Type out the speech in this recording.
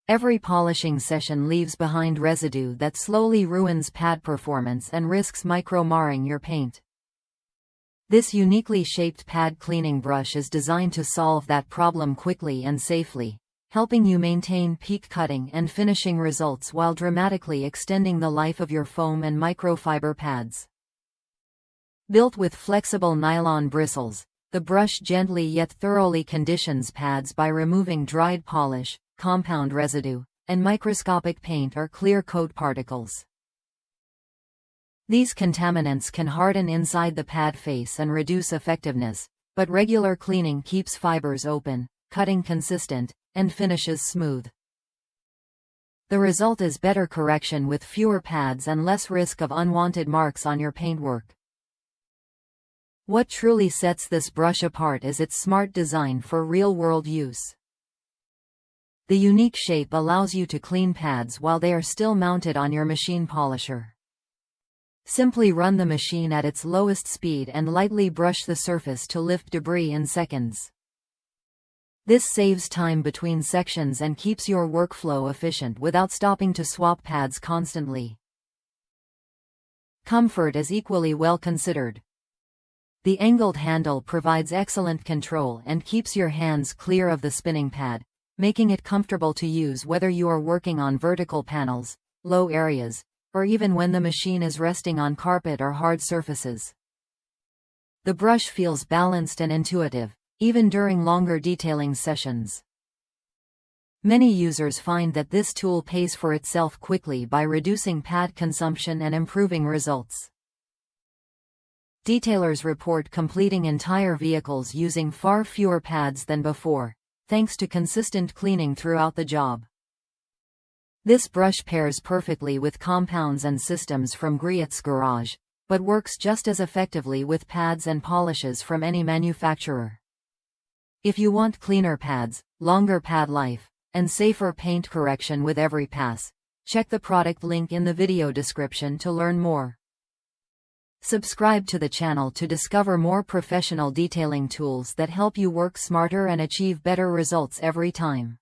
Every polishing session leaves behind residue that slowly ruins pad performance and risks micro-marring your paint. This uniquely shaped pad cleaning brush is designed to solve that problem quickly and safely, helping you maintain peak cutting and finishing results while dramatically extending the life of your foam and microfiber pads. Built with flexible nylon bristles, the brush gently yet thoroughly conditions pads by removing dried polish, compound residue, and microscopic paint or clear coat particles. These contaminants can harden inside the pad face and reduce effectiveness, but regular cleaning keeps fibers open, cutting consistent, and finishes smooth. The result is better correction with fewer pads and less risk of unwanted marks on your paintwork. What truly sets this brush apart is its smart design for real-world use. The unique shape allows you to clean pads while they are still mounted on your machine polisher. Simply run the machine at its lowest speed and lightly brush the surface to lift debris in seconds. This saves time between sections and keeps your workflow efficient without stopping to swap pads constantly. Comfort is equally well considered. The angled handle provides excellent control and keeps your hands clear of the spinning pad, making it comfortable to use whether you are working on vertical panels, low areas, or even when the machine is resting on carpet or hard surfaces. The brush feels balanced and intuitive, even during longer detailing sessions. Many users find that this tool pays for itself quickly by reducing pad consumption and improving results. Detailers report completing entire vehicles using far fewer pads than before, thanks to consistent cleaning throughout the job. This brush pairs perfectly with compounds and systems from Griot's Garage, but works just as effectively with pads and polishes from any manufacturer. If you want cleaner pads, longer pad life, and safer paint correction with every pass, check the product link in the video description to learn more. Subscribe to the channel to discover more professional detailing tools that help you work smarter and achieve better results every time.